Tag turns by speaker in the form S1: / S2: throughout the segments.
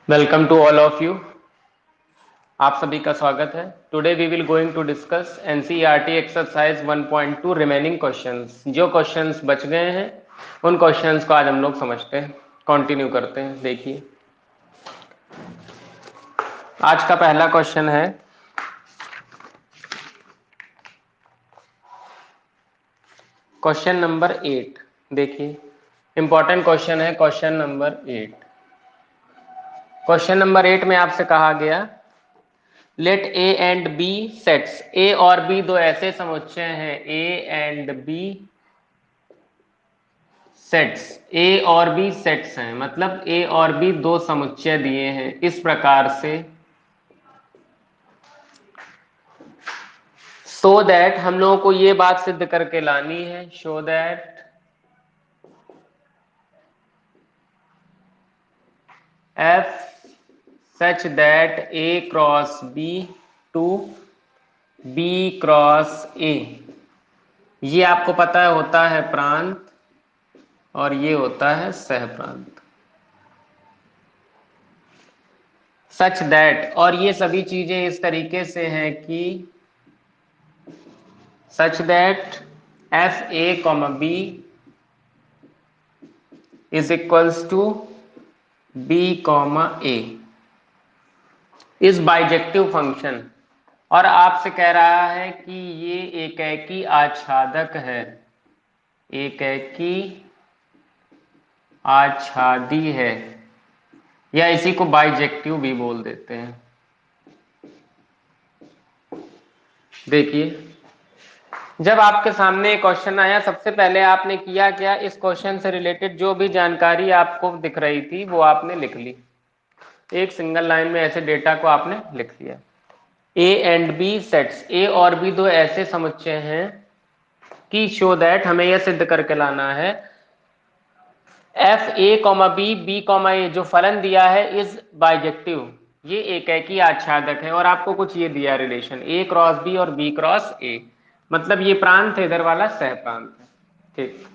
S1: Welcome to all of you. आप सभी का स्वागत है। Today we will going to discuss NCERT exercise 1.2 remaining questions. जो क्वेश्चंस बच गए हैं उन क्वेश्चंस को आज हम लोग समझते हैं, कंटिन्यू करते हैं। देखिए, आज का पहला क्वेश्चन है क्वेश्चन नंबर 8। देखिए, इंपॉर्टेंट क्वेश्चन है क्वेश्चन नंबर 8। क्वेश्चन नंबर 8 में आपसे कहा गया, let A and B sets. A और बी दो ऐसे समुच्चय हैं, A and B sets. A और बी सेट्स हैं, मतलब ए और बी दो समुच्चय दिए हैं इस प्रकार से, सो दैट हम लोगों को ये बात सिद्ध करके लानी है, show that f such that A cross B to B cross A. ये आपको पता है होता है प्रांत और ये होता है सहप्रांत। सच दैट, और ये सभी चीजें इस तरीके से हैं कि such that f A comma B is equals to B comma A is bijective function. और आपसे कह रहा है कि ये एकैकी आच्छादक है, एकैकी आच्छादी है, या इसी को बाइजेक्टिव भी बोल देते हैं। देखिए, जब आपके सामने एक क्वेश्चन आया, सबसे पहले आपने किया क्या, इस क्वेश्चन से रिलेटेड जो भी जानकारी आपको दिख रही थी वो आपने लिख ली। एक सिंगल लाइन में ऐसे डेटा को आपने लिख लिया। ए एंड बी सेट्स, ए और बी दो ऐसे समुच्चय हैं कि शो दैट, हमें यह सिद्ध करके लाना है, F A comma B B comma A जो फलन दिया है इज बाइजेक्टिव, ये एकैकी आच्छादक है। और आपको कुछ ये दिया रिलेशन, ए क्रॉस बी और बी क्रॉस ए, मतलब ये प्रांत है, इधर वाला सह प्रांत है। ठीक,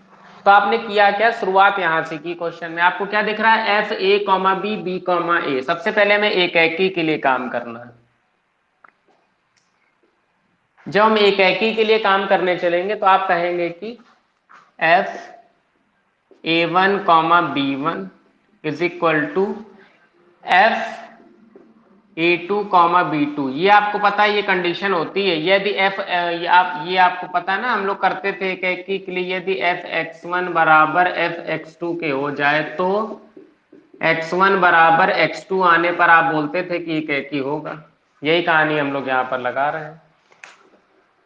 S1: तो आपने किया क्या, शुरुआत यहां से की। क्वेश्चन में आपको क्या दिख रहा है, F A comma B B comma A. सबसे पहले हमें एकैकी के लिए काम करना है। जब हम एकैकी के लिए काम करने चलेंगे तो आप कहेंगे कि f A one comma B one is equal to f A two comma B two. ये आपको पता है, ये कंडीशन होती है यदि एफ, ये आपको पता है ना, हम लोग करते थे एकैकी के लिए, यदि एफ एक्स वन बराबर एफ एक्स टू के हो जाए तो एक्स वन बराबर एक्स टू आने पर आप बोलते थे कि एकैकी होगा। यही कहानी हम लोग यहाँ पर लगा रहे हैं।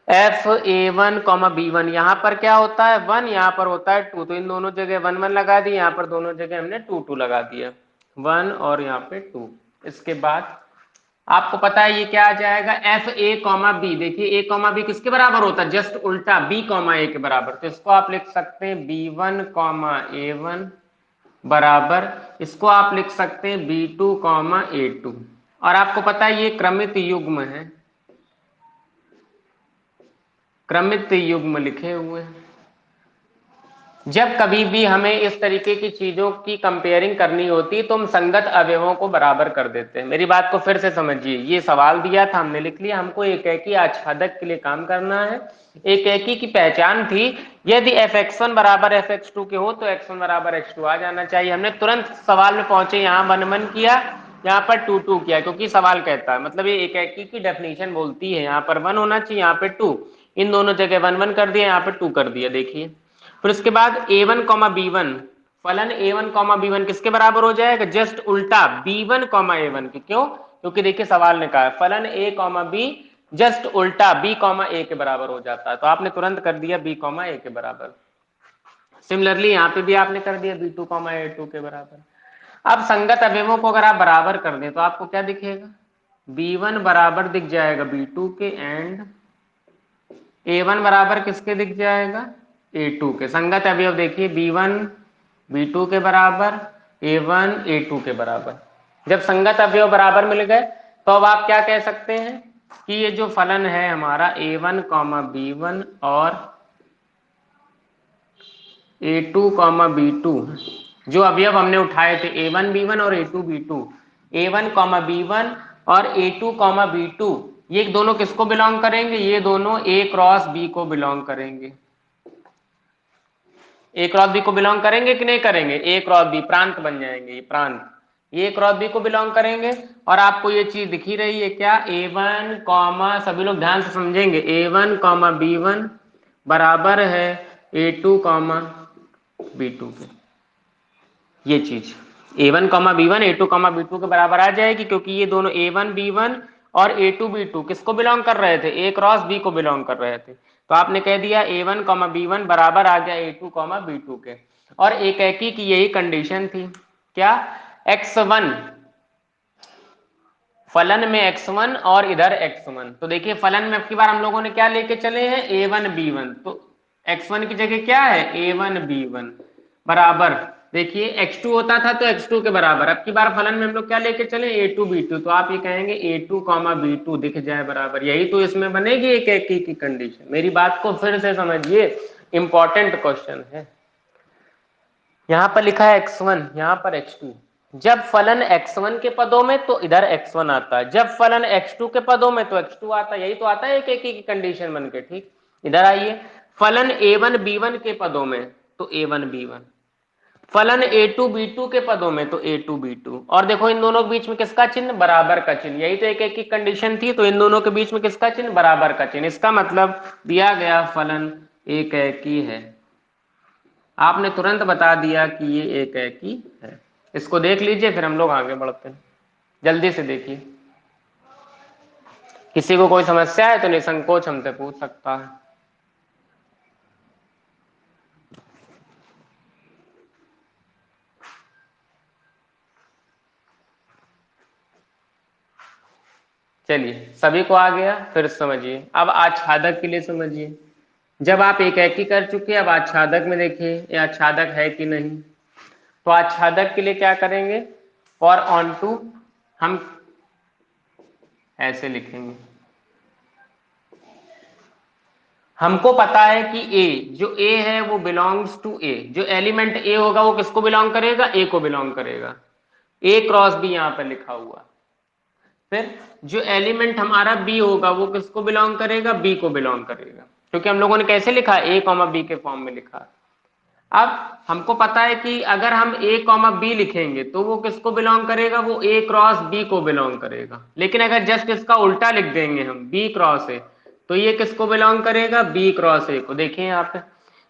S1: F A one comma B one, यहाँ पर क्या होता है वन, यहाँ पर होता है टू, तो इन दोनों जगह वन वन लगा दी, यहाँ पर दोनों जगह हमने टू टू लगा दिया, वन और यहाँ पे टू। इसके बाद आपको पता है ये क्या आ जाएगा, एफ ए कॉमा बी। देखिए ए कॉमा बी किसके बराबर होता है, जस्ट उल्टा, बी कॉमा ए के बराबर। तो इसको आप लिख सकते हैं B one comma A one बराबर, इसको आप लिख सकते हैं B two comma A two. और आपको पता है ये क्रमित युग्म है, क्रमित युग्म लिखे हुए हैं। जब कभी भी हमें इस तरीके की चीजों की कंपेयरिंग करनी होती है तो हम संगत अवयवों को बराबर कर देते हैं। मेरी बात को फिर से समझिए, ये सवाल दिया था, हमने लिख लिया, हमको एकैकी आच्छादक के लिए काम करना है। एकैकी की पहचान थी, यदि एफ एक्स वन बराबर एफ एक्स टू के हो तो एक्स वन बराबर एक्स टू आ जाना चाहिए। हमने तुरंत सवाल में पहुंचे, यहाँ वन वन किया, यहाँ पर टू टू किया, क्योंकि सवाल कहता है, मतलब ये एकैकी की डेफिनेशन बोलती है, यहाँ पर वन होना चाहिए, यहाँ पे टू, इन दोनों जगह वन वन कर दिया, यहाँ पे टू कर दिया। देखिए, फिर उसके बाद ए वन कॉमा बी वन, फलन ए वन कॉमा बी वन किसके बराबर हो जाएगा, जस्ट उल्टा, B one comma A one के। क्यों, क्योंकि देखिए सवाल ने कहा फलन ए कॉमा बी जस्ट उल्टा बी कॉमा ए के बराबर हो जाता है, तो आपने तुरंत कर दिया बी कॉमा ए के बराबर। सिमिलरली यहाँ पे भी आपने कर दिया B two comma A two के बराबर। अब संगत अवयवों को अगर आप बराबर कर दें तो आपको क्या दिखेगा, बी वन बराबर दिख जाएगा बी टू के, एंड ए वन बराबर किसके दिख जाएगा, ए टू के। संगत अवयव देखिए बी वन बी टू के बराबर, ए वन ए टू के बराबर। जब संगत अवयव बराबर मिल गए तो अब आप क्या कह सकते हैं कि ये जो फलन है हमारा ए वन कॉमा बी वन और A two comma B to, जो अवयव हमने उठाए थे ए वन बी वन और A two B two, A1 comma B1 और A2 कॉमा B2, ये दोनों किसको बिलोंग करेंगे? ये दोनों A क्रॉस B को बिलोंग करेंगे। A क्रॉस B को बिलोंग करेंगे कि नहीं करेंगे? A क्रॉस B प्रांत बन जाएंगे, ये प्रांत A क्रॉस B को बिलोंग करेंगे। और आपको ये चीज दिखी रही है क्या? A1 कॉमा, सभी लोग ध्यान से समझेंगे, A1 कॉमा B1 बराबर है A2 कॉमा B2 के। ये चीज A1 comma B1 A2 comma B2 के बराबर आ जाएगी, क्योंकि ये दोनों A1 B1 और A2 B2 किसको बिलोंग कर रहे थे? A क्रॉस B को बिलोंग कर रहे थे। तो आपने कह दिया A1 कॉमा B1 बराबर आ गया A2 कॉमा B2 के। और एकाकी की यही कंडीशन थी, क्या? X1, फलन में X1 और इधर X1। तो देखिए फलन में अब की बार हम लोगों ने क्या लेके चले हैं? A1 B1। तो X1 की जगह क्या है? A1 B1 बराबर, देखिए X2 होता था तो X2 के बराबर। अब की बार फलन में हम लोग क्या लेके चले? A2 B2। तो आप ये कहेंगे A2 कॉमा B2 दिख जाए बराबर, यही तो इसमें बनेगी एकाकी की कंडीशन। मेरी बात को फिर से समझिए, इंपॉर्टेंट क्वेश्चन है। यहां पर लिखा है X1, यहां पर X2। जब फलन X1 के पदों में तो इधर X1 आता है, जब फलन X2 के पदों में तो X2 आता है, यही तो आता है एकाकी की कंडीशन बन के। ठीक, इधर आइए, फलन A1 B1 के पदों में तो A1 B1, फलन A2 B2 के पदों में तो A2 B2। और देखो इन दोनों के बीच में किसका चिन्ह? बराबर का चिन्ह। यही तो एकाकी कंडीशन थी, तो इन दोनों के बीच में किसका चिन्ह? बराबर का चिन्ह। इसका मतलब दिया गया फलन एकाकी है। आपने तुरंत बता दिया कि ये एकाकी है। इसको देख लीजिए, फिर हम लोग आगे बढ़ते हैं। जल्दी से देखिए, किसी को कोई समस्या है तो निसंकोच हमसे पूछ सकता है। चलिए, सभी को आ गया? फिर समझिए, अब आच्छादक के लिए समझिए। जब आप एकाकी कर चुके, अब आच्छादक में देखिए ये आच्छादक है कि नहीं। तो आच्छादक के लिए क्या करेंगे? फॉर ऑन टू हम ऐसे लिखेंगे, हमको पता है कि A, जो A है वो बिलोंग्स टू A। जो एलिमेंट A होगा वो किसको बिलोंग करेगा? A को बिलोंग करेगा। A क्रॉस B यहां पर लिखा हुआ। फिर जो एलिमेंट हमारा B होगा वो किसको बिलोंग करेगा? B को बिलोंग करेगा, क्योंकि हम लोगों ने कैसे लिखा? A कॉमा B के फॉर्म में लिखा। अब हमको पता है कि अगर हम A कॉमा B लिखेंगे तो वो किसको बिलोंग करेगा? वो A क्रॉस B को बिलोंग करेगा। लेकिन अगर जस्ट इसका उल्टा लिख देंगे हम B क्रॉस A, तो ये किसको बिलोंग करेगा? B क्रॉस A को। देखिए यहाँ पे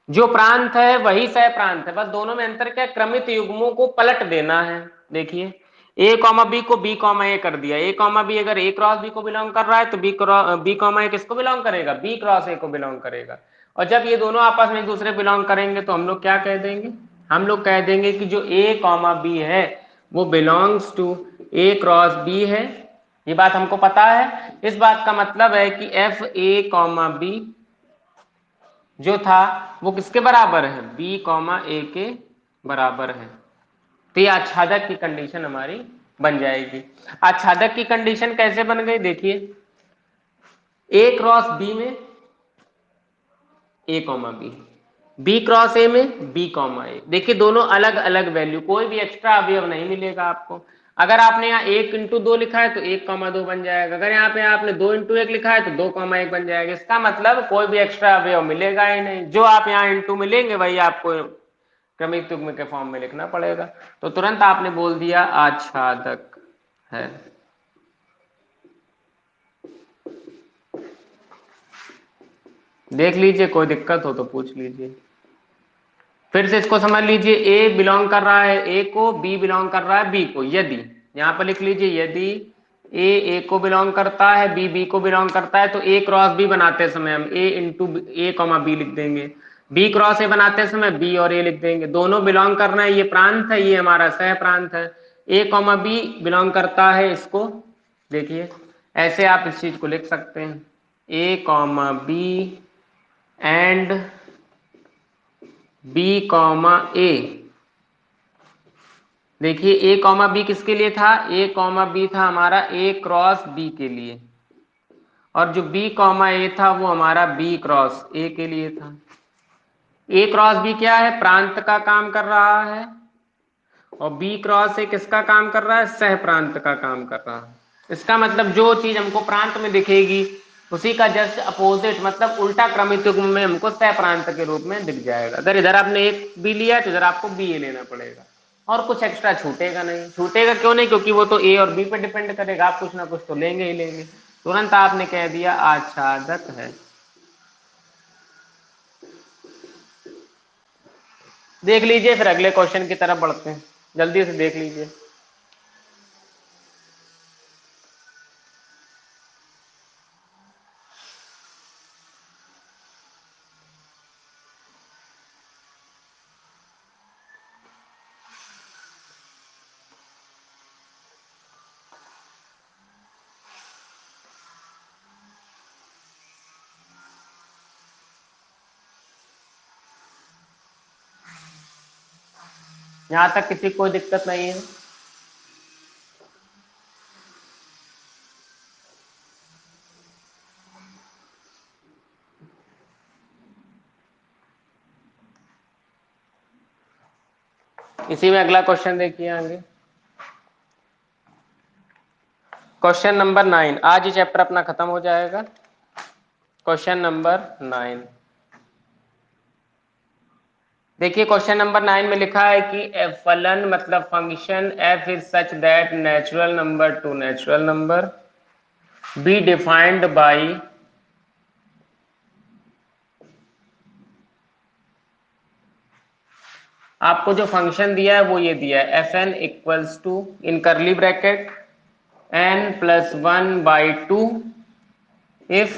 S1: जो प्रांत है वही सह प्रांत है, बस दोनों में अंतर क्या? क्रमित युग्मों को पलट देना है। देखिए A कॉमा B को B कॉमा A कर दिया। A कॉमा B अगर A क्रॉस B को बिलोंग कर रहा है तो B कॉमा A किसको बिलोंग करेगा? B क्रॉस A को बिलोंग करेगा। और जब ये दोनों आपस में एक दूसरे बिलोंग करेंगे तो हम लोग क्या कह देंगे? हम लोग कह देंगे कि जो A कॉमा B है वो belongs to A cross B है। ये बात हमको पता है। इस बात का मतलब है कि एफ A कॉमा B जो था वो किसके बराबर है? B कॉमा A के बराबर है। तो ये आच्छादक की कंडीशन हमारी बन जाएगी। आच्छादक की कंडीशन कैसे बन गई? देखिए A क्रॉस B में A comma B, B cross A में B कॉमा A। देखिए दोनों अलग अलग वैल्यू, कोई भी एक्स्ट्रा अवयव नहीं मिलेगा आपको। अगर आपने यहाँ 1 × 2 लिखा है तो 1, 2 बन जाएगा। अगर यहाँ पे आपने 2 × 1 लिखा है तो 2, 1 बन जाएगा। इसका मतलब कोई भी एक्स्ट्रा अवयव मिलेगा ही नहीं। जो आप यहाँ इंटू मिलेंगे वही आपको क्रमिक युग्म के फॉर्म में लिखना पड़ेगा। तो तुरंत आपने बोल दिया आच्छादक है। देख लीजिए, कोई दिक्कत हो तो पूछ लीजिए। फिर से इसको समझ लीजिए, A बिलोंग कर रहा है A को, B बिलोंग कर रहा है B को। यदि, यहां पर लिख लीजिए, यदि A को बिलोंग करता है, B को बिलोंग करता है, तो A क्रॉस B बनाते समय हम A into A comma B लिख देंगे। B क्रॉस A बनाते समय B और A लिख देंगे। दोनों बिलोंग करना है, ये प्रांत है, ये हमारा सह प्रांत है। A कॉमा B बिलोंग करता है इसको। देखिए ऐसे आप इस चीज को लिख सकते हैं, A comma B and B comma A। देखिए A कॉमा B किसके लिए था? A कॉमा B था हमारा A क्रॉस B के लिए, और जो B कॉमा A था वो हमारा B क्रॉस A के लिए था। A क्रॉस B क्या है? प्रांत का काम कर रहा है, और बी क्रॉस ए किसका काम कर रहा है, सह प्रांत का काम कर रहा है। इसका मतलब जो चीज हमको प्रांत में दिखेगी उसी का जस्ट अपोजिट मतलब उल्टा क्रमिक युग्म में हमको सह प्रांत के रूप में दिख जाएगा। अगर इधर आपने एक बी लिया तो इधर आपको बी ए लेना पड़ेगा और कुछ एक्स्ट्रा छूटेगा नहीं। छूटेगा क्यों नहीं, क्योंकि वो तो ए और बी पे डिपेंड करेगा, आप कुछ ना कुछ तो लेंगे ही लेंगे। तुरंत आपने कह दिया आच्छादक है। देख लीजिए, फिर अगले क्वेश्चन की तरफ बढ़ते हैं, जल्दी से देख लीजिए। यहां तक किसी को कोई दिक्कत नहीं है? इसी में अगला क्वेश्चन देखिए आगे, क्वेश्चन नंबर 9। आज ही चैप्टर अपना खत्म हो जाएगा। क्वेश्चन नंबर 9 देखिए। क्वेश्चन नंबर 9 में लिखा है कि फलन मतलब function f is such that natural number to natural number be defined by आपको जो फंक्शन दिया है वो ये दिया है f n equals to in curly bracket n plus 1/2 if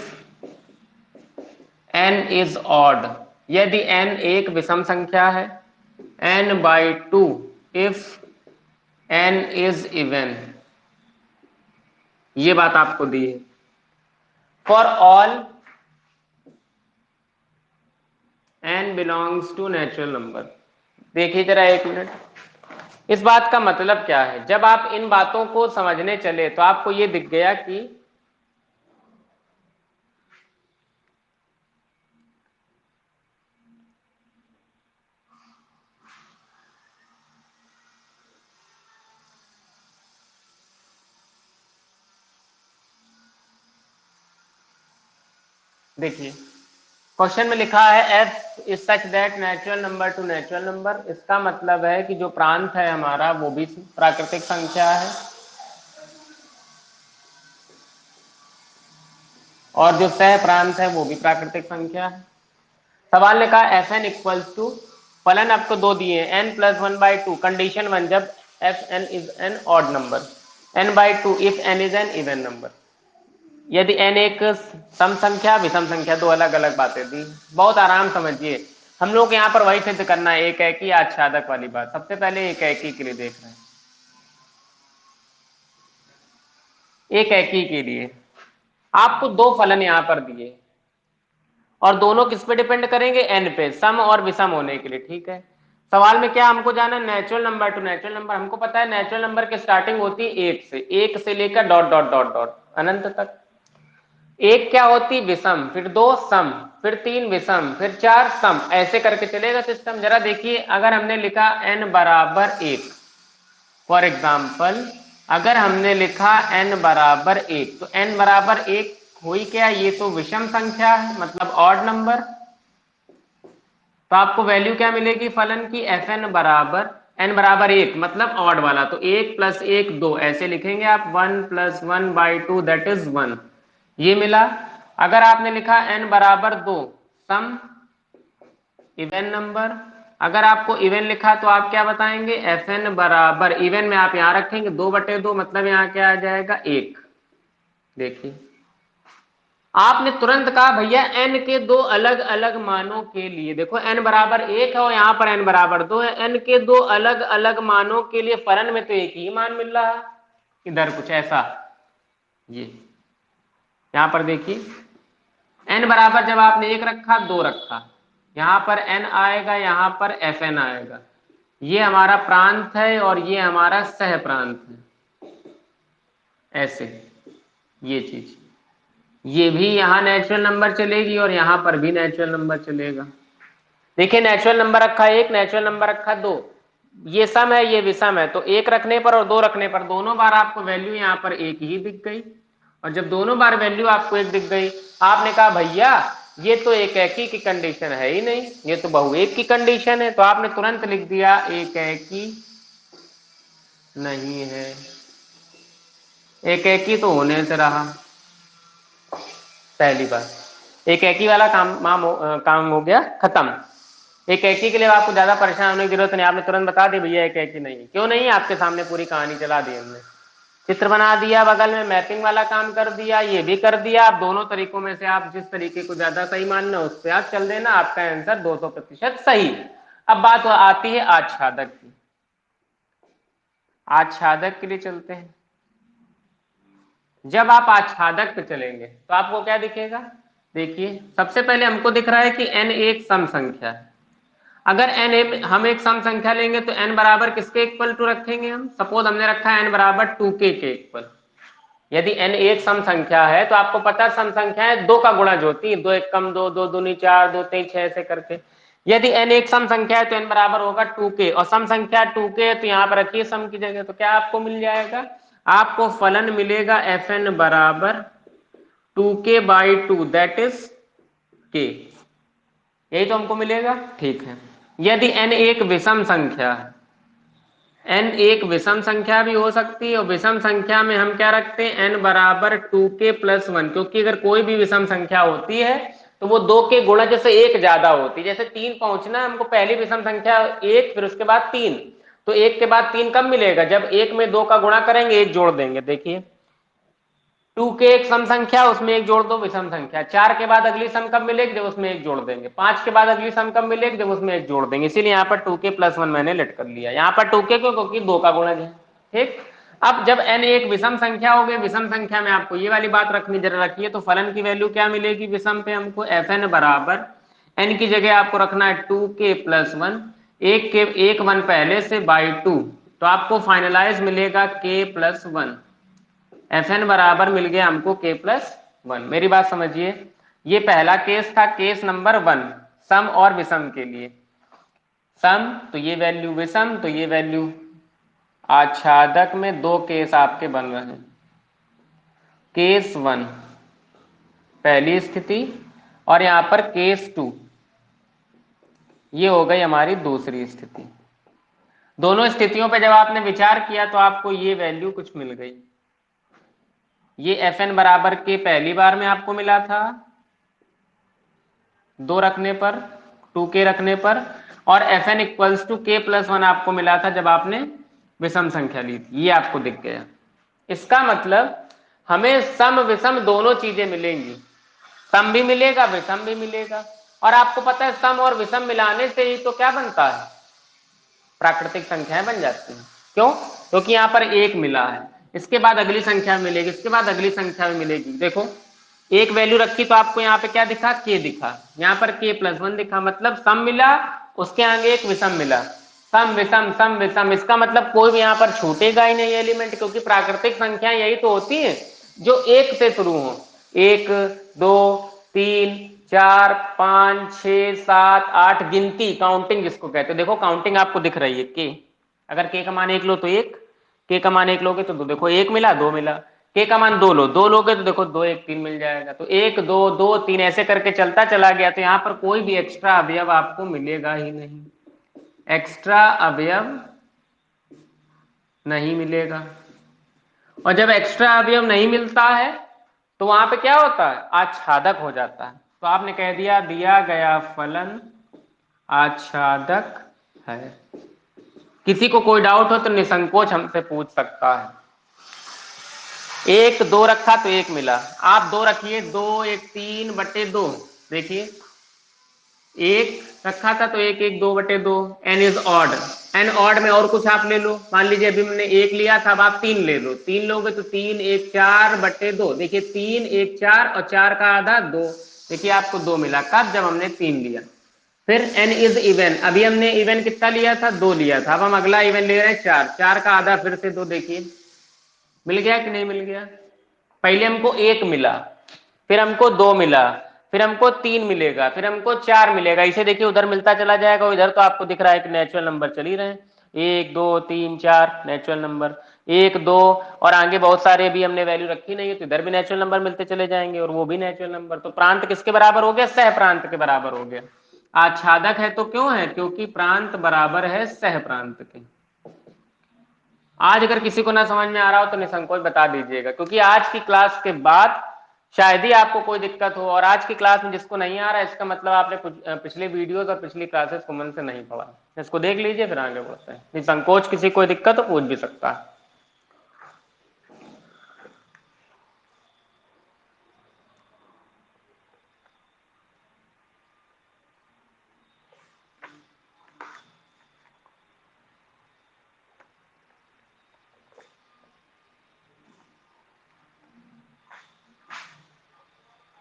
S1: n is odd, यदि एन एक विषम संख्या है, n/2 if n is even. ये बात आपको दी है। For all n belongs to natural number. देखिए जरा एक मिनट, इस बात का मतलब क्या है। जब आप इन बातों को समझने चले तो आपको ये दिख गया कि देखिए क्वेश्चन में लिखा है f is such that natural number to natural number. इसका मतलब है कि जो प्रांत है हमारा वो भी प्राकृतिक संख्या है और जो सह प्रांत है वो भी प्राकृतिक संख्या है। सवाल ने कहा एफ एन इक्वल्स टू, फलन आपको दो दिए एन प्लस 1/2, कंडीशन 1 जब f n is an odd number, n/2 if n is an even number. यदि n एक सम संख्या विषम संख्या, दो अलग अलग बातें दी। बहुत आराम समझिए, हम लोग यहाँ पर वही सिद्ध करना है, एक एकी आच्छादक वाली बात। सबसे पहले एक एकी के लिए देख रहे हैं, एक एकी के लिए आपको दो फलन यहाँ पर दिए और दोनों किस पे डिपेंड करेंगे, n पे, सम और विषम होने के लिए। ठीक है, सवाल में क्या हमको जाना, natural number to natural number. हमको पता है नेचुरल नंबर की स्टार्टिंग होती है एक से लेकर डॉट डॉट डॉट डॉट अनंत तक। एक क्या होती, विषम, फिर दो सम, फिर तीन विषम, फिर चार सम, ऐसे करके चलेगा सिस्टम। जरा देखिए, अगर हमने लिखा n बराबर एक, फॉर एग्जाम्पल अगर हमने लिखा n बराबर एक, तो n बराबर एक हुई क्या, ये तो विषम संख्या है मतलब ऑड नंबर। तो आपको वैल्यू क्या मिलेगी फलन की, एफ एन बराबर n बराबर एक मतलब ऑड वाला, तो एक प्लस एक दो, ऐसे लिखेंगे आप 1 + 1/2 दैट इज 1, ये मिला। अगर आपने लिखा n बराबर दो, सम इवन नंबर, अगर आपको इवन लिखा तो आप क्या बताएंगे, एफ एन बराबर इवन में आप यहां रखेंगे 2/2 मतलब यहां क्या आ जाएगा, एक। देखिए आपने तुरंत कहा भैया n के दो अलग अलग मानों के लिए, देखो n बराबर एक है और यहां पर n बराबर दो है, n के दो अलग अलग मानों के लिए फलन में तो एक ही मान मिल रहा है। इधर कुछ ऐसा, ये यहां पर देखिए n बराबर जब आपने एक रखा दो रखा, यहां पर n आएगा, यहां पर एफ एन आएगा। ये हमारा प्रांत है और ये हमारा सह प्रांत है, ऐसे ये चीज। ये भी यहाँ नेचुरल नंबर चलेगी और यहाँ पर भी नेचुरल नंबर चलेगा। देखिए नेचुरल नंबर रखा एक, नेचुरल नंबर रखा दो, ये सम है, ये विषम है, तो एक रखने पर और दो रखने पर दोनों बार आपको वैल्यू यहाँ पर एक ही दिख गई। और जब दोनों बार वैल्यू आपको एक दिख गई, आपने कहा भैया ये तो एक एकी की कंडीशन है ही नहीं, ये तो बहुएक की कंडीशन है, तो आपने तुरंत लिख दिया एक एकी नहीं है। एक एकी तो होने से रहा, पहली बात एक एकी वाला काम हो गया खत्म। एक एकी के लिए आपको ज्यादा परेशान होने की जरूरत नहीं, आपने तुरंत बता दी भैया एक एकी नहीं। क्यों नहीं? आपके सामने पूरी कहानी चला दी हमने, चित्र बना दिया, बगल में मैपिंग वाला काम कर दिया, ये भी कर दिया। आप दोनों तरीकों में से आप जिस तरीके को ज्यादा सही मानना उस पर आप चल देना, आपका आंसर 200% सही। अब बात आती है आच्छादक की। आच्छादक के लिए चलते हैं। जब आप आच्छादक पे चलेंगे तो आपको क्या दिखेगा? देखिए सबसे पहले हमको दिख रहा है कि n एक सम संख्या है। अगर n हम एक सम संख्या लेंगे तो n बराबर किसके इक्वल टू रखेंगे? हम सपोज हमने रखा है n बराबर 2k के इक्वल। यदि n एक सम संख्या है तो आपको पता है सम संख्याएं दो का गुणज होती है, दो एक कम दो, दो दूनी चार, दो तीन छह ऐसे करके। यदि n एक सम संख्या है तो n बराबर होगा 2k, और सम संख्या 2k है तो यहाँ पर रखिए सम की जगह, तो क्या आपको मिल जाएगा? आपको फलन मिलेगा fn बराबर 2k/2 दैट इज k। यही तो हमको मिलेगा, ठीक है। यदि n एक विषम संख्या है, n एक विषम संख्या भी हो सकती है, और विषम संख्या में हम क्या रखते हैं? n बराबर 2k+1, क्योंकि अगर कोई भी विषम संख्या होती है तो वो दो के गुणज से एक ज्यादा होती है। जैसे 3 पहुंचना हमको, पहली विषम संख्या 1 फिर उसके बाद 3, तो 1 के बाद 3 कब मिलेगा? जब 1 में 2 का गुणा करेंगे, 1 जोड़ देंगे। देखिए 2 के एक सम संख्या, उसमें एक जोड़ दो विषम संख्या। 4 के बाद अगली सम कब मिलेगी? जब उसमें एक जोड़ देंगे। 5 के बाद अगली सम कब मिलेगी? जब उसमें एक जोड़ देंगे। इसीलिए यहाँ पर 2k+1 मैंने लेट कर लिया। यहाँ पर 2k क्यों? क्योंकि 2 का गुणज है, ठीक। अब जब n एक विषम संख्या हो गई, विषम संख्या में आपको ये वाली बात रखनी जरा रखिए, तो फलन की वैल्यू क्या मिलेगी विषम पे? हमको fn बराबर n की जगह आपको रखना है 2k+1, एक के एक 1 पहले से बाई 2, तो आपको फाइनलाइज मिलेगा k+1। fn बराबर मिल गया हमको k+1। मेरी बात समझिए, ये पहला केस था, केस नंबर 1 सम और विषम के लिए। सम तो ये वैल्यू, विषम तो ये वैल्यू। आच्छादक में दो केस आपके बन रहे हैं। केस 1 पहली स्थिति, और यहां पर केस 2 ये हो गई हमारी दूसरी स्थिति। दोनों स्थितियों पे जब आपने विचार किया तो आपको ये वैल्यू कुछ मिल गई। ये fn बराबर के पहली बार में आपको मिला था 2 रखने पर, 2k रखने पर, और fn इक्वल्स टू k+1 आपको मिला था जब आपने विषम संख्या ली थी। ये आपको दिख गया। इसका मतलब हमें सम विषम दोनों चीजें मिलेंगी, सम भी मिलेगा विषम भी मिलेगा। और आपको पता है सम और विषम मिलाने से ही तो क्या बनता है? प्राकृतिक संख्याएं बन जाती हैं। क्यों? क्योंकि यहाँ पर एक मिला है, इसके बाद अगली संख्या मिलेगी, इसके बाद अगली संख्या में मिलेगी। देखो एक वैल्यू रखी तो आपको यहाँ पे क्या दिखा? k दिखा। यहाँ पर k+1 दिखा, मतलब सम मिला, उसके आगे एक विषम मिला। सम विषम सम विषम, इसका मतलब कोई भी यहाँ पर छूटेगा ही नहीं एलिमेंट, क्योंकि प्राकृतिक संख्या यही तो होती है जो एक से शुरू हो। 1 2 3 4 5 6 7 8, गिनती, काउंटिंग जिसको कहते हैं। देखो काउंटिंग आपको दिख रही है के, अगर के का मान 1 लो तो 1, के का मान 1 लोगे तो 2, देखो 1 मिला 2 मिला। के का मान 2 लो, 2 लोगे तो देखो 2 1 3 मिल जाएगा। तो 1 2 2 3 ऐसे करके चलता चला गया, तो यहाँ पर कोई भी एक्स्ट्रा अवयव आपको मिलेगा ही नहीं, एक्स्ट्रा अवयव नहीं मिलेगा। और जब एक्स्ट्रा अवयव नहीं मिलता है तो वहां पे क्या होता है? आच्छादक हो जाता है। तो आपने कह दिया दिया गया फलन आच्छादक है। किसी को कोई डाउट हो तो निसंकोच हमसे पूछ सकता है। 1 2 रखा तो 1 मिला, आप 2 रखिए, 2 1 3/2, देखिए 1 रखा था तो 1 1 2/2, n is odd. n odd में और कुछ आप ले लो, मान लीजिए अभी हमने 1 लिया था, अब आप 3 ले लो, 3 लोगे तो 3 1 4/2, देखिए 3 1 4 और 4 का आधा 2, देखिए आपको 2 मिला। कब? जब हमने 3 लिया। फिर n इज इवन, अभी हमने इवन कितना लिया था? 2 लिया था, अब हम अगला इवन ले रहे हैं 4, 4 का आधा फिर से 2, देखिए मिल गया कि नहीं मिल गया? पहले हमको 1 मिला, फिर हमको 2 मिला, फिर हमको 3 मिलेगा, फिर हमको 4 मिलेगा। इसे देखिए उधर मिलता चला जाएगा, इधर तो आपको दिख रहा है कि नेचुरल नंबर चल ही रहे हैं। 1 2 3 4 नेचुरल नंबर, 1 2 और आगे बहुत सारे भी हमने वैल्यू रखी नहीं है तो इधर भी नेचुरल नंबर मिलते चले जाएंगे और वो भी नेचुरल नंबर। तो प्रांत किसके बराबर हो गया? सह प्रांत के बराबर हो गया। आच्छादक है तो क्यों है? क्योंकि प्रांत बराबर है सह प्रांत के। आज अगर किसी को ना समझ में आ रहा हो तो निसंकोच बता दीजिएगा, क्योंकि आज की क्लास के बाद शायद ही आपको कोई दिक्कत हो, और आज की क्लास में जिसको नहीं आ रहा है इसका मतलब आपने कुछ पिछले वीडियोस और पिछली क्लासेस को मन से नहीं पढ़ा। इसको देख लीजिए फिर आगे बढ़ते हैं। निसंकोच किसी कोई दिक्कत हो पूछ भी सकता है।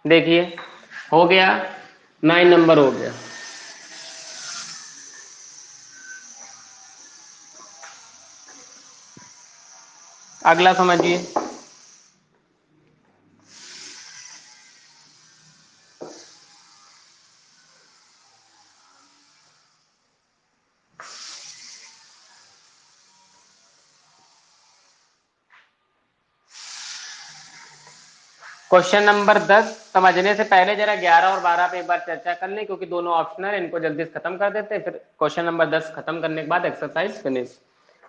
S1: देखिए हो गया, 9 नंबर हो गया। अगला समझिए। क्वेश्चन नंबर 10 समझने से पहले जरा 11 और 12 पे एक बार चर्चा कर लें, क्योंकि दोनों ऑप्शनल है, इनको जल्दी से खत्म कर देते हैं, फिर क्वेश्चन नंबर 10 खत्म करने के बाद एक्सरसाइज फिनिश।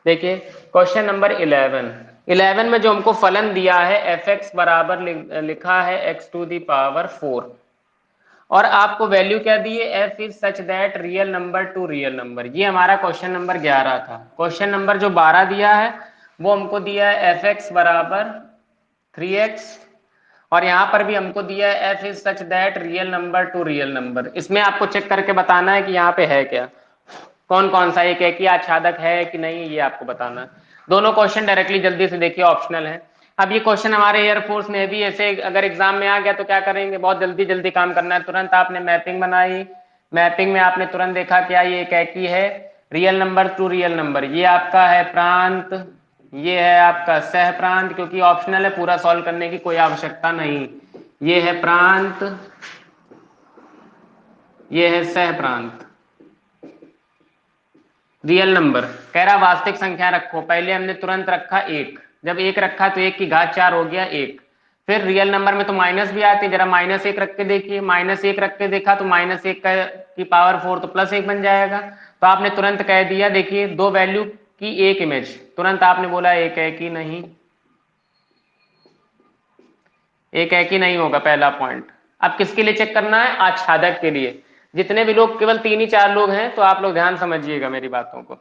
S1: देखिए क्वेश्चन नंबर 11 में जो हमको फलन दिया है एफ एक्स बराबर लिखा है एक्स टू दी पावर 4, और आपको वैल्यू क्या दी है? F is such that real number two real number. ये हमारा क्वेश्चन नंबर 11 था। क्वेश्चन नंबर जो 12 दिया है वो हमको दिया है एफ एक्स बराबर 3x, और यहां पर भी हमको दिया है f is such that real number two real number. इसमें आपको चेक करके बताना है कि यहाँ पे है क्या, कौन कौन सा एक है कि आच्छादक है कि नहीं, ये आपको बताना है। दोनों क्वेश्चन डायरेक्टली जल्दी से देखिए ऑप्शनल है। अब ये क्वेश्चन हमारे एयरफोर्स में भी ऐसे अगर एग्जाम में आ गया तो क्या करेंगे, बहुत जल्दी जल्दी काम करना है। तुरंत आपने मैपिंग बनाई, मैपिंग में आपने तुरंत देखा क्या ये एक ही है real number two real number, ये आपका है प्रांत, ये है आपका सह प्रांत, क्योंकि ऑप्शनल है पूरा सॉल्व करने की कोई आवश्यकता नहीं। ये है प्रांत, ये है सह प्रांत। रियल नंबर कह रहा वास्तविक संख्या रखो, पहले हमने तुरंत रखा 1, जब 1 रखा तो 1 की घात 4 हो गया 1। फिर रियल नंबर में तो माइनस भी आती है, जरा -1 रख के देखिए, -1 रख के देखा तो -1 की पावर 4 तो +1 बन जाएगा। तो आपने तुरंत कह दिया, देखिए दो वैल्यू की एक इमेज, तुरंत आपने बोला एक है कि नहीं, एक है कि नहीं होगा, पहला पॉइंट। अब किसके लिए चेक करना है? आच्छादक के लिए। जितने भी लोग, केवल 3 ही 4 लोग हैं तो आप लोग ध्यान समझिएगा मेरी बातों को।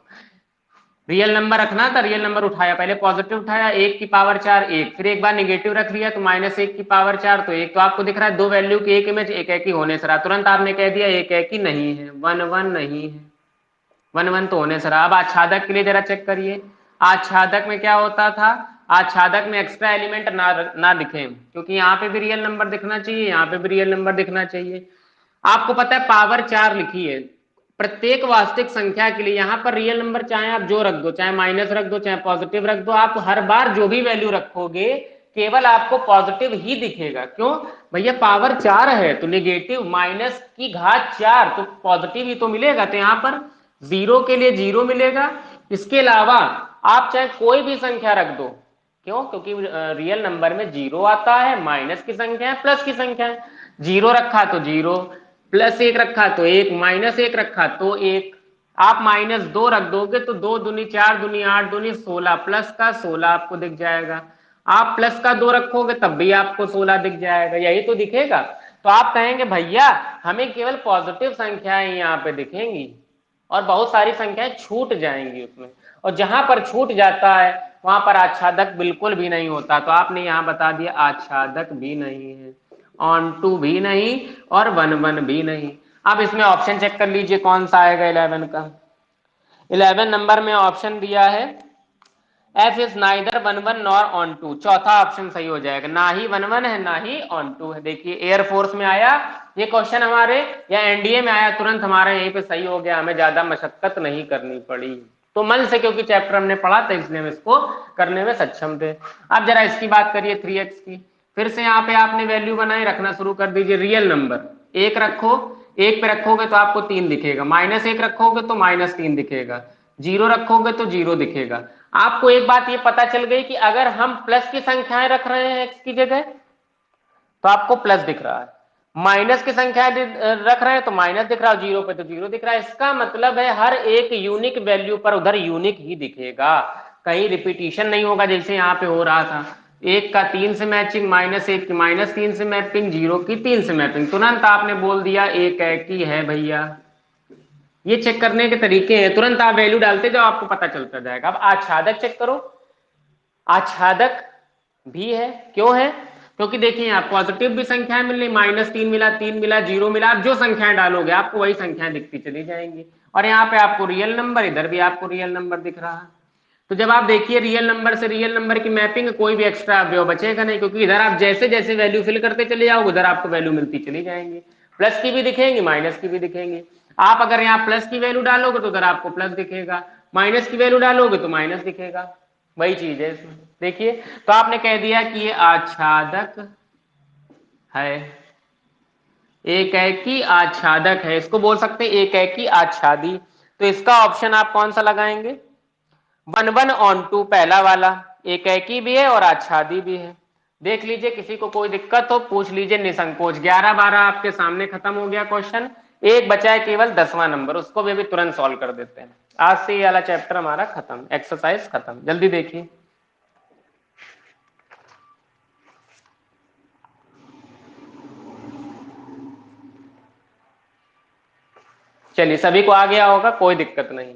S1: रियल नंबर रखना था, रियल नंबर उठाया, पहले पॉजिटिव उठाया 1 की पावर 4 1, फिर एक बार निगेटिव रख लिया तो -1 की पावर 4 तो 1। तो आपको दिख रहा है दो वैल्यू की एक इमेज एक है कि होने से रहा, तुरंत आपने कह दिया एक है कि नहीं है, 1 1 नहीं है, 1 1 तो होने से रहा। अब आच्छादक के लिए जरा चेक करिए, आच्छादक में क्या होता था? आच्छादक में एक्स्ट्रा एलिमेंट ना दिखे, क्योंकि यहाँ पे भी रियल नंबर दिखना चाहिए, यहाँ पे भी रियल नंबर दिखना चाहिए। आपको पता है पावर 4 लिखी है, प्रत्येक वास्तविक संख्या के लिए यहाँ पर रियल नंबर चाहे आप जो रख दो, चाहे माइनस रख दो, चाहे पॉजिटिव रख दो, आप हर बार जो भी वैल्यू रखोगे केवल आपको पॉजिटिव ही दिखेगा। क्यों भैया? पावर 4 है तो निगेटिव माइनस की घात 4 तो पॉजिटिव ही तो मिलेगा, तो यहाँ पर 0 के लिए 0 मिलेगा। इसके अलावा आप चाहे कोई भी संख्या रख दो, क्यों? क्योंकि रियल नंबर में 0 आता है, माइनस की संख्या है, प्लस की संख्या है। 0 रखा तो 0, +1 रखा तो 1, -1 रखा तो 1। आप -2 रख दोगे तो 2 दूनी 4 दूनी 8 दूनी 16, प्लस का 16 आपको दिख जाएगा। आप प्लस का 2 रखोगे तब भी आपको 16 दिख जाएगा, यही तो दिखेगा। तो आप कहेंगे भैया हमें केवल पॉजिटिव संख्याएं यहाँ पे दिखेंगी और बहुत सारी संख्याएं छूट जाएंगी उसमें, और जहां पर छूट जाता है वहां पर आच्छादक बिल्कुल भी नहीं होता। तो आपने यहां बता दिया आच्छादक भी नहीं है, ऑन टू भी नहीं, और 1 1 भी नहीं। अब इसमें ऑप्शन चेक कर लीजिए कौन सा आएगा 11 का। 11 नंबर में ऑप्शन दिया है f is neither 1 1 nor onto, चौथा ऑप्शन सही हो जाएगा, ना ही 1 1 है ना ही ऑन टू है। देखिए एयरफोर्स में आया ये क्वेश्चन हमारे, या एनडीए में आया, तुरंत हमारे यहीं पे सही हो गया, हमें ज्यादा मशक्कत नहीं करनी पड़ी तो मन से, क्योंकि चैप्टर हमने पढ़ा था इसलिए हम इसको करने में सक्षम थे। अब जरा इसकी बात करिए 3x की। फिर से यहाँ पे आपने वैल्यू बनाए, रखना शुरू कर दीजिए। रियल नंबर 1 रखो, 1 पे रखोगे तो आपको 3 दिखेगा, -1 रखोगे तो -3 दिखेगा, जीरो रखोगे तो जीरो दिखेगा। आपको एक बात ये पता चल गई कि अगर हम प्लस की संख्याएं रख रहे हैं एक्स की जगह तो आपको प्लस दिख रहा है, माइनस की संख्या रख रहे हैं तो माइनस दिख रहा है, जीरो पे तो जीरो दिख रहा है। इसका मतलब है हर एक यूनिक वैल्यू पर उधर यूनिक ही दिखेगा, कहीं रिपीटिशन नहीं होगा जैसे यहाँ पे हो रहा था। एक का तीन से मैचिंग, माइनस एक की माइनस तीन से मैपिंग, जीरो की तीन से मैपिंग, तुरंत आपने बोल दिया एक ही है भैया। ये चेक करने के तरीके हैं, तुरंत आप वैल्यू डालते जाओ आपको पता चलता जाएगा। अब आच्छादक चेक करो, आच्छादक भी है, क्यों है? क्योंकि देखिए आप पॉजिटिव भी संख्याएं मिल रही, माइनस तीन मिला, तीन मिला, जीरो मिला, आप जो संख्याएं डालोगे आपको वही संख्याएं दिखती चली जाएंगी। और यहाँ पे आपको रियल नंबर, इधर भी आपको रियल नंबर दिख रहा है। तो जब आप देखिए रियल नंबर से रियल नंबर की मैपिंग, कोई भी एक्स्ट्रा अवयव बचेगा नहीं, क्योंकि इधर आप जैसे जैसे वैल्यू फिल करते चले जाओगे उधर आपको वैल्यू मिलती चली जाएंगी, प्लस की भी दिखेंगी माइनस की भी दिखेंगी। आप अगर यहाँ प्लस की वैल्यू डालोगे तो उधर आपको प्लस दिखेगा, माइनस की वैल्यू डालोगे तो माइनस दिखेगा, वही चीज है इसमें। देखिए तो आपने कह दिया कि ये आच्छादक है, एकैकी आच्छादक है, इसको बोल सकते हैं एकैकी आच्छादी। तो इसका ऑप्शन आप कौन सा लगाएंगे? 1/1/2 पहला वाला, एकैकी भी है और आच्छादी भी है। देख लीजिए किसी को कोई दिक्कत हो पूछ लीजिए निसंकोच। 11-12 आपके सामने खत्म हो गया क्वेश्चन, एक बचा है केवल 10वां नंबर, उसको भी अभी तुरंत सॉल्व कर देते हैं। आज से ये वाला चैप्टर हमारा खत्म, एक्सरसाइज खत्म, जल्दी देखिए। चलिए सभी को आ गया होगा, कोई दिक्कत नहीं।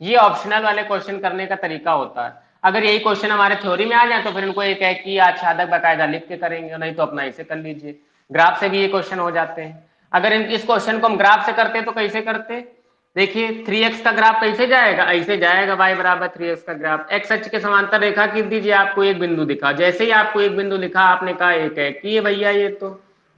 S1: ये ऑप्शनल वाले क्वेश्चन करने का तरीका होता है। अगर यही क्वेश्चन हमारे थ्योरी में आ जाए तो फिर इनको एक है कि आच्छादक बकायदा लिख के करेंगे, नहीं तो अपना ऐसे कर लीजिए। ग्राफ से भी ये क्वेश्चन हो जाते हैं। अगर इस क्वेश्चन को हम ग्राफ से करते तो कैसे करते? देखिए 3x का ग्राफ कैसे जाएगा, ऐसे जाएगा, y बराबर 3x का ग्राफ, x अक्ष के समांतर रेखा खींच दीजिए, आपको एक बिंदु दिखा, जैसे ही आपको एक बिंदु दिखा आपने कहा एक है कि ये भैया ये तो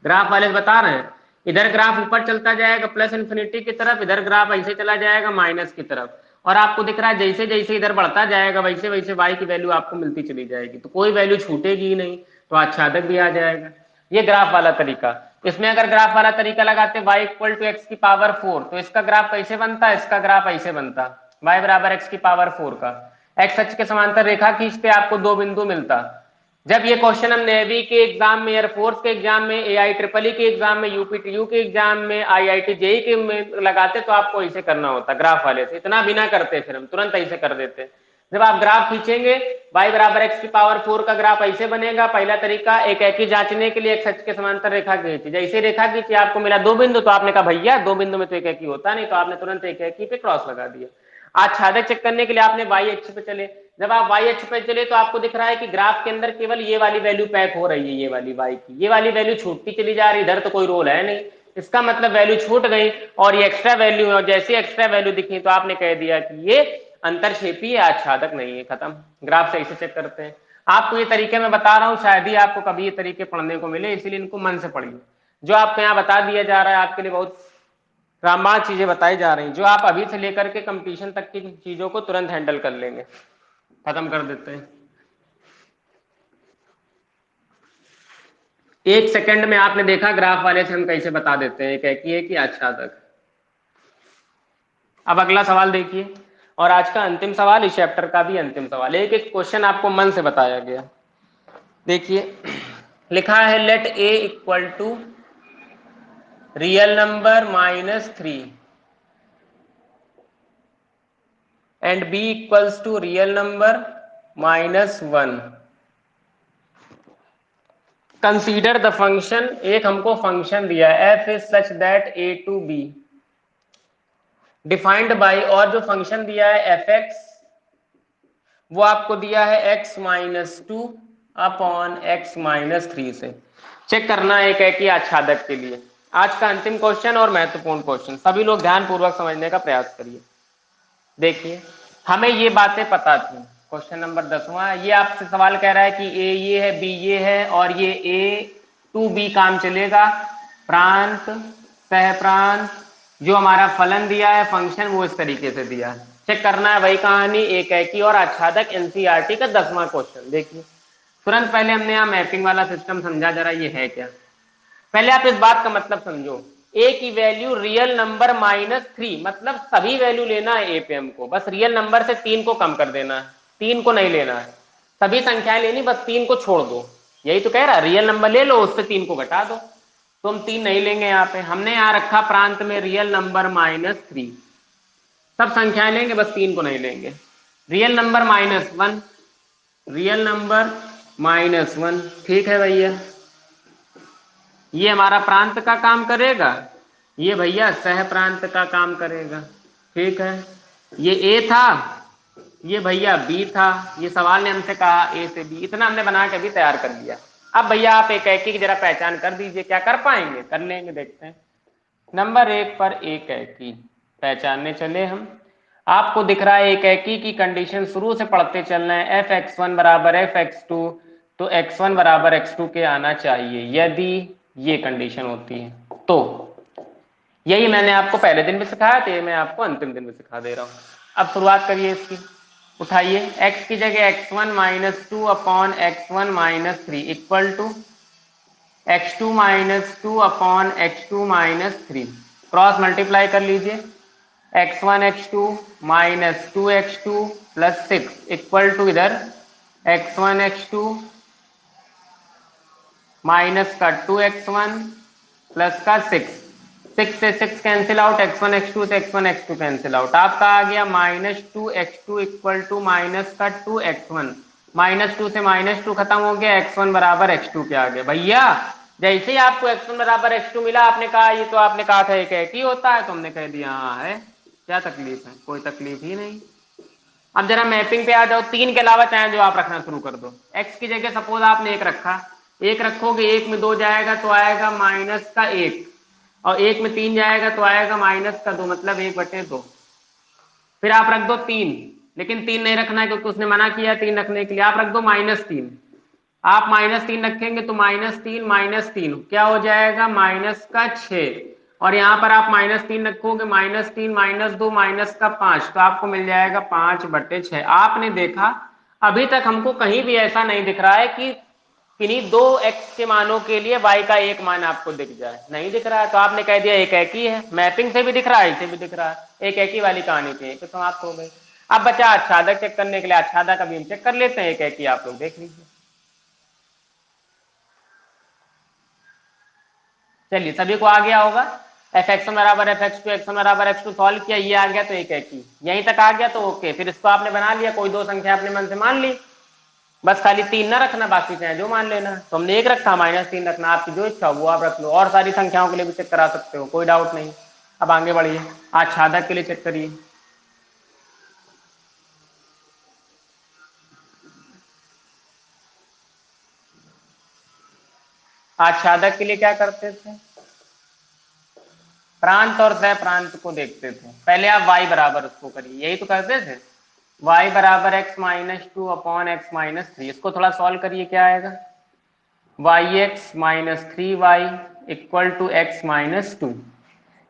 S1: ग्राफ वाले बता रहे हैं। इधर ग्राफ ऊपर चलता जाएगा प्लस इन्फिनिटी की तरफ, इधर ग्राफ ऐसे चला जाएगा माइनस की तरफ, और आपको दिख रहा है जैसे जैसे इधर बढ़ता जाएगा वैसे वैसे y की वैल्यू आपको मिलती चली जाएगी, तो कोई वैल्यू छूटेगी ही नहीं, तो आच्छादक भी आ जाएगा। ये ग्राफ वाला तरीका। इसमें अगर ग्राफ वाला तरीका लगाते y इक्वल टू एक्स की पावर 4, तो इसका ग्राफ कैसे बनता? इसका ग्राफ ऐसे बनता, y बराबर एक्स की पावर 4 का, एक्स अक्ष के समांतर रेखा खींचते आपको दो बिंदु मिलता। जब ये क्वेश्चन हम नेवी के एग्जाम में, एयरफोर्स के एग्जाम में, AI के एग्जाम में, यूपीटीयू के एग्जाम में, IIT जेई के में लगाते तो आपको ऐसे करना होता ग्राफ वाले से, इतना बिना करते, फिर हम तुरंत ऐसे कर देते। जब आप ग्राफ खींचेंगे y बराबर एक्स की पावर 4 का ग्राफ ऐसे बनेगा। पहला तरीका एक ही जांचने के लिए एक्स अक्ष के समांतर रेखा खींची, जैसे रेखा खींची आपको मिला दो बिंदु, तो आपने कहा भैया दो बिंदु में तो एक ही होता नहीं, तो आपने तुरंत एक पे क्रॉस लगा दिया। आच्छादक चेक करने के लिए आपने y अक्ष पे चले, जब आप y अक्ष पे चले तो आपको दिख रहा है कि ग्राफ के अंदर केवल ये वाली वैल्यू पैक हो रही है, ये वाली y की, ये वाली वैल्यू छूटती चली जा रही, इधर तो कोई रोल है नहीं, इसका मतलब वैल्यू छूट गई और ये एक्स्ट्रा वैल्यू है, और जैसे एक्स्ट्रा वैल्यू दिखी तो आपने कह दिया कि ये अंतरक्षेपी है, आच्छादक नहीं है, खत्म। ग्राफ से ऐसे चेक करते हैं। आपको ये तरीके मैं बता रहा हूँ, शायद ही आपको कभी ये तरीके पढ़ने को मिले, इसीलिए इनको मन से पढ़िए। जो आपको यहाँ बता दिया जा रहा है आपके लिए बहुत रामबाण चीजें बताई जा रही, जो आप अभी से लेकर के कंपटीशन तक की चीजों को तुरंत हैंडल कर लेंगे। खत्म कर देते हैं, एक सेकंड में आपने देखा ग्राफ वाले से हम कैसे बता देते हैं एक कि आच्छादक। अब अगला सवाल देखिए, और आज का अंतिम सवाल, इस चैप्टर का भी अंतिम सवाल, एक एक क्वेश्चन आपको मन से बताया गया। देखिए लिखा है let a equal to real number -3 and b equals to real number -1। Consider the function, एक हमको फंक्शन दिया है f is such that a to b defined by, और जो फंक्शन दिया है fx वो आपको दिया है x-2 अपॉन x-3 से। चेक करना एक है कि आच्छादक के लिए। आज का अंतिम क्वेश्चन और महत्वपूर्ण क्वेश्चन, सभी लोग ध्यान पूर्वक समझने का प्रयास करिए। देखिए हमें ये बातें पता थी, क्वेश्चन नंबर 10वां, ये आपसे सवाल कह रहा है कि ए ये है, बी ये है, और ये ए टू बी काम चलेगा, प्रांत सह प्रांत, जो हमारा फलन दिया है फंक्शन वो इस तरीके से दिया है। चेक करना है वही कहानी, एक है कि और आच्छादक एनसीईआरटी का 10वां क्वेश्चन। देखिए तुरंत पहले हमने यहाँ मैपिंग वाला सिस्टम समझा, जरा ये है क्या। पहले आप इस बात का मतलब समझो, ए की वैल्यू रियल नंबर -3, मतलब सभी वैल्यू लेना है ए पे हमको, बस रियल नंबर से 3 को कम कर देना है, 3 को नहीं लेना है, सभी संख्याएं लेनी, बस 3 को छोड़ दो। यही तो कह रहा है, रियल नंबर ले लो, उससे 3 को घटा दो। तो हम 3 नहीं लेंगे यहाँ पे, हमने यहाँ रखा प्रांत में रियल नंबर -3, सब संख्याएं लेंगे, बस 3 को नहीं लेंगे। रियल नंबर -1, रियल नंबर -1, ठीक है भैया। ये हमारा प्रांत का काम करेगा, ये भैया सह प्रांत का काम करेगा, ठीक है। ये ए था, ये भैया बी था, ये सवाल ने हमसे कहा ए से बी, इतना हमने बना के भी तैयार कर लिया। अब भैया आप एक एक की जरा पहचान कर दीजिए, क्या कर पाएंगे? कर लेंगे, देखते हैं। नंबर 1 पर एक एकी पहचानने चले हम। आपको दिख रहा है एक एकी की कंडीशन शुरू से पढ़ते चलना है, f(x1) बराबर f(x2), तो x1 बराबर x2 के आना चाहिए, यदि ये कंडीशन होती है तो। यही मैंने आपको पहले दिन भी सिखाया था, मैं आपको अंतिम दिन में सिखा दे रहा हूं। अब शुरुआत करिए इसकी, उठाइए x की जगह x1 - 2 upon x1 - 3 equal to x2 - 2 upon x2 - 3, cross multiply कर लीजिए। x1 x2 - 2x2 + 6 equal to इधर x1 x2 माइनस का 2x1 प्लस का 6, 6 से 6 कैंसिल आउट, x1 x2 से x1 x2 कैंसिल आउट, आपका आ गया -2x2 इक्वल टू माइनस का 2x1, -2 से -2 खत्म हो गया, x1 बराबर x2 के आ गया। भैया जैसे ही आपको x1 बराबर x2 मिला, आपने कहा ये तो आपने कहा था एक ही होता है, तो हमने कह दिया हाँ है, क्या तकलीफ है? कोई तकलीफ ही नहीं। अब जरा मैपिंग पे आ जाओ, 3 के अलावा चाहे जो आप रखना शुरू कर दो। x की जगह सपोज आपने 1 रखा, 1 रखोगे, 1 में 2 जाएगा तो आएगा -1, और 1 में 3 जाएगा तो आएगा -2, मतलब 1/2। फिर आप रख दो 3, लेकिन 3 नहीं रखना है क्योंकि उसने मना किया 3 रखने के लिए, आप रख दो -3। आप -3 रखेंगे तो -3 क्या हो जाएगा? -6, और यहाँ पर आप -3 रखोगे, -3 -2 -5, तो आपको मिल जाएगा 5/6। आपने देखा अभी तक हमको कहीं भी ऐसा नहीं दिख रहा है कि किन्हीं दो x के मानों के लिए y का एक मान आपको दिख जाए, नहीं दिख रहा है, तो आपने कह दिया एक ही है। मैपिंग से भी दिख रहा है, इसे भी दिख रहा है, एक ही वाली कहानी थी, तो समाप्त हो गई। अब बचा आच्छादक चेक करने के लिए, आच्छादक अभी हम चेक कर लेते हैं, एक ही आप लोग देख लीजिए। चलिए सभी को आ गया होगा, f(x1) बराबर f(x2), x1 बराबर x2 सॉल्व किया, ये आ गया तो एक ही, यहीं तक आ गया तो ओके। फिर इसको आपने बना लिया, कोई दो संख्या अपने मन से मान ली, बस खाली 3 ना रखना, बाकी चाहे जो मान लेना। तो हमने 1 रखा, -3 रखना, आपकी जो इच्छा हो वो आप रख लो, और सारी संख्याओं के लिए भी चेक करा सकते हो, कोई डाउट नहीं। अब आगे बढ़िए, आच्छादक के लिए चेक करिए। आच्छादक के लिए क्या करते थे? प्रांत और सह प्रांत को देखते थे। पहले आप y बराबर उसको करिए, यही तो करते थे, y बराबर x - 2 अपॉन x - 3, इसको थोड़ा सॉल्व करिए, क्या आएगा? yx - 3y equal to x - 2।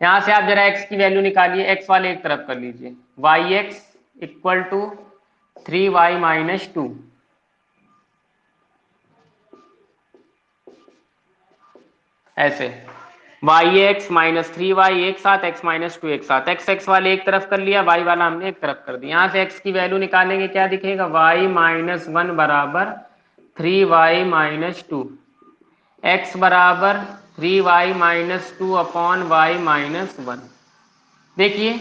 S1: यहां से आप जरा x की वैल्यू निकालिए, x वाले एक तरफ कर लीजिए, yx इक्वल टू 3y - 2, ऐसे yx - 3y एक साथ, x - 2 एक साथ, x वाले एक तरफ कर लिया, y वाला हमने एक तरफ कर दिया। यहां से x की वैल्यू निकालेंगे, क्या दिखेगा? y - 1 बराबर 3y - 2, x बराबर 3y - 2 अपॉन y - 1। देखिए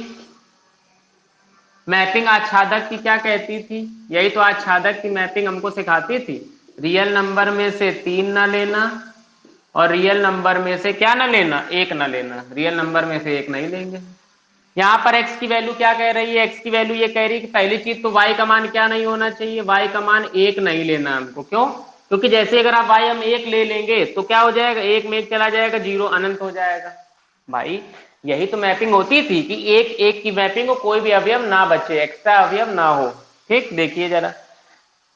S1: मैपिंग आच्छादक की क्या कहती थी? यही तो आच्छादक की मैपिंग हमको सिखाती थी, रियल नंबर में से 3 ना लेना, और रियल नंबर में से क्या ना लेना? 1 ना लेना, रियल नंबर में से 1 नहीं लेंगे। यहाँ पर x की वैल्यू क्या कह रही है? x की वैल्यू ये कह रही है कि पहली चीज तो y का मान क्या नहीं होना चाहिए? y का मान 1 नहीं लेना हमको। क्यों? क्योंकि जैसे अगर आप y हम 1 ले लेंगे तो क्या हो जाएगा? 1 में 1 चला जाएगा, 0 अनंत हो जाएगा। भाई यही तो मैपिंग होती थी कि एक एक की मैपिंग हो, कोई भी अवयव ना बचे, एक्स्ट्रा अवयव ना हो। ठीक, देखिए जरा,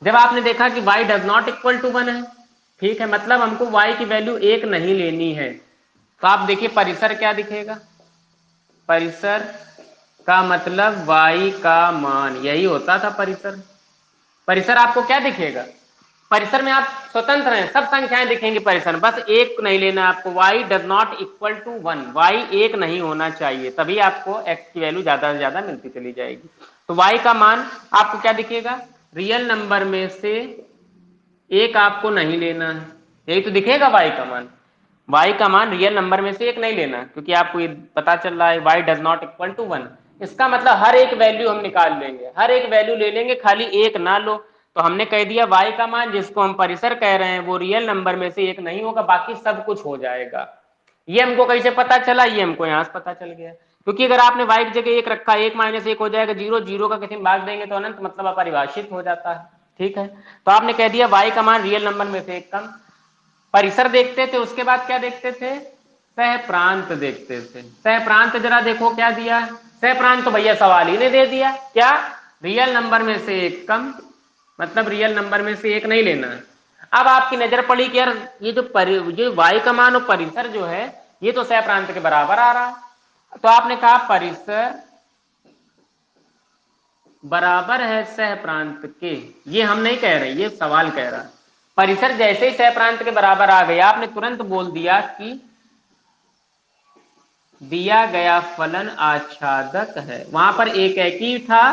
S1: जब आपने देखा कि y does not equal to 1 है, ठीक है, मतलब हमको y की वैल्यू 1 नहीं लेनी है, तो आप देखिए परिसर क्या दिखेगा? परिसर का मतलब y का मान, यही होता था परिसर। परिसर आपको क्या दिखेगा? परिसर में आप स्वतंत्र हैं, सब संख्याएं दिखेंगी परिसर में, बस एक नहीं लेना है आपको। y does not equal to 1, y एक नहीं होना चाहिए, तभी आपको x की वैल्यू ज्यादा से ज्यादा मिलती चली जाएगी। तो y का मान आपको क्या दिखेगा, रियल नंबर में से एक आपको नहीं लेना है, यही तो दिखेगा y का मान। y का मान रियल नंबर में से एक नहीं लेना, क्योंकि आपको ये पता चल रहा है y does not equal to 1। इसका मतलब हर एक वैल्यू हम निकाल लेंगे, हर एक वैल्यू ले लेंगे, खाली एक ना लो। तो हमने कह दिया y का मान जिसको हम परिसर कह रहे हैं वो रियल नंबर में से एक नहीं होगा, बाकी सब कुछ हो जाएगा। ये हमको कैसे पता चला, ये हमको यहां से पता चल गया, क्योंकि अगर आपने y की जगह एक रखा, एक माइनस एक हो जाएगा जीरो, जीरो का किसी में भाग देंगे तो अनंत, मतलब अपरिभाषित हो जाता है। ठीक है, तो आपने कह दिया y का मान रियल नंबर में से एक कम। परिसर देखते थे, उसके बाद क्या देखते थे, सह प्रांत देखते थे। सह प्रांत जरा देखो क्या दिया, सह प्रांत तो भैया सवाल ही ने दे दिया, क्या, रियल नंबर में से एक कम, मतलब रियल नंबर में से एक नहीं लेना। अब आपकी नजर पड़ी कि यार ये जो y का मान और परिसर जो है ये तो सह प्रांत के बराबर आ रहा, तो आपने कहा परिसर बराबर है सह प्रांत के। ये हम नहीं कह रहे, ये सवाल कह रहा है। परिसर जैसे ही सह प्रांत के बराबर आ गया, आपने तुरंत बोल दिया कि दिया गया फलन आच्छादक है। वहां पर एक ही था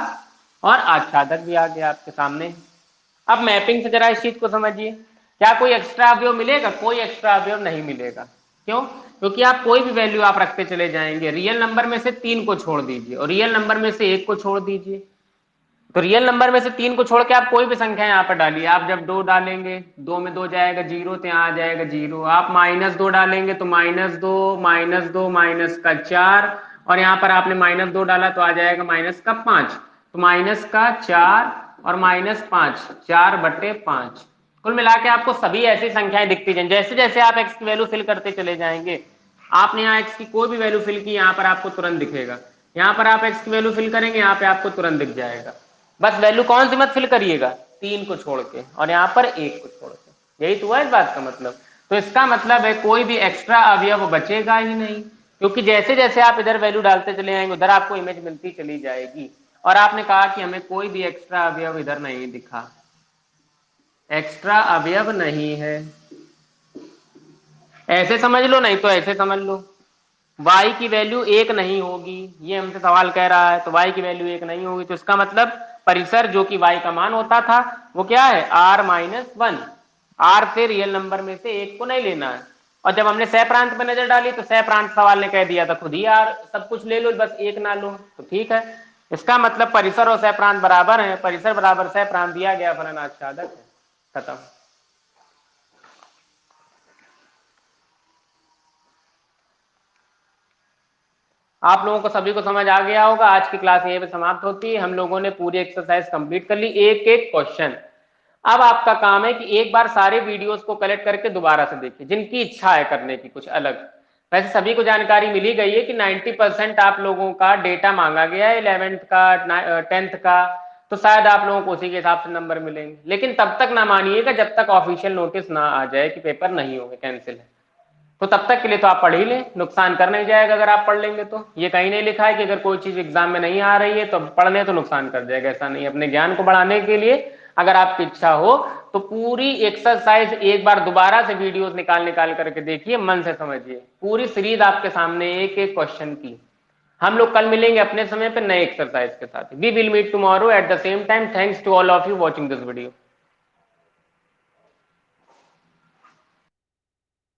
S1: और आच्छादक भी आ गया आपके सामने। अब मैपिंग से जरा इस चीज को समझिए, क्या कोई एक्स्ट्रा अवयव मिलेगा, कोई एक्स्ट्रा अवयव नहीं मिलेगा। क्यों, क्योंकि आप कोई भी वैल्यू आप रखते चले जाएंगे, रियल नंबर में से 3 को छोड़ दीजिए और रियल नंबर में से 1 को छोड़ दीजिए, तो रियल नंबर में से 3 को छोड़ के आप कोई भी संख्या यहाँ पर डालिए। आप जब 2 डालेंगे, 2 में 2 जाएगा जीरो, तो यहाँ आ जाएगा जीरो। आप -2 डालेंगे तो -2 माइनस का 4, और यहाँ पर आपने -2 डाला तो आ जाएगा माइनस का 5, तो माइनस का 4 और -5, 4/5। कुल मिला के आपको सभी ऐसी संख्याएं दिखती जाएंगी। जैसे जैसे आप x की वैल्यू फिल करते चले जाएंगे, आपने यहाँ x की कोई भी वैल्यू फिल की, यहाँ पर आपको तुरंत दिखेगा। यहाँ पर आप x की वैल्यू फिल करेंगे, यहाँ पे आपको तुरंत दिख जाएगा। बस वैल्यू कौन सी मत फिल करिएगा, 3 को छोड़ के, और यहाँ पर 1 को छोड़ के। यही तो हुआ इस बात का मतलब। तो इसका मतलब है कोई भी एक्स्ट्रा अवयव बचेगा ही नहीं, क्योंकि जैसे जैसे आप इधर वैल्यू डालते चले जाएंगे उधर आपको इमेज मिलती चली जाएगी। और आपने कहा कि हमें कोई भी एक्स्ट्रा अवयव इधर नहीं दिखा, एक्स्ट्रा अवयव नहीं है। ऐसे समझ लो, नहीं तो ऐसे समझ लो, y की वैल्यू 1 नहीं होगी, ये हमसे सवाल कह रहा है, तो y की वैल्यू 1 नहीं होगी, तो इसका मतलब परिसर जो कि y का मान होता था वो क्या है, r-1। r से रियल नंबर में से एक को नहीं लेना है। और जब हमने सह प्रांत पर नजर डाली तो सह प्रांत सवाल ने कह दिया था खुद ही r सब कुछ ले लो, बस एक ना लो, तो ठीक है। इसका मतलब परिसर और सह प्रांत बराबर है, परिसर बराबर सह प्रांत, दिया गया फलन आच्छादक है, खत्म। आप लोगों को सभी को समझ आ गया होगा। आज की क्लास यहीं पे समाप्त होती है। हम लोगों ने पूरी एक्सरसाइज कंप्लीट कर ली, एक एक क्वेश्चन। अब आपका काम है कि एक बार सारे वीडियोस को कलेक्ट करके दोबारा से देखिए, जिनकी इच्छा है करने की कुछ अलग। वैसे सभी को जानकारी मिली गई है कि 90% आप लोगों का डेटा मांगा गया है 11th का 10th का, तो शायद आप लोगों को उसी के हिसाब से नंबर मिलेंगे। लेकिन तब तक ना मानिएगा जब तक ऑफिशियल नोटिस ना आ जाए कि पेपर नहीं होंगे, कैंसिल है। तो तब तक के लिए तो आप पढ़ ही लें, नुकसान कर नहीं जाएगा अगर आप पढ़ लेंगे तो। ये कहीं नहीं लिखा है कि अगर कोई चीज एग्जाम में नहीं आ रही है तो पढ़ने तो नुकसान कर जाएगा, ऐसा नहीं। अपने ज्ञान को बढ़ाने के लिए अगर आपकी इच्छा हो तो पूरी एक्सरसाइज एक बार दोबारा से वीडियोस निकाल निकाल करके देखिए, मन से समझिए, पूरी सीरीज आपके सामने एक एक क्वेश्चन की। हम लोग कल मिलेंगे अपने समय पे नए एक्सरसाइज के साथ। We will meet tomorrow at the same time. Thanks to all of you watching this video.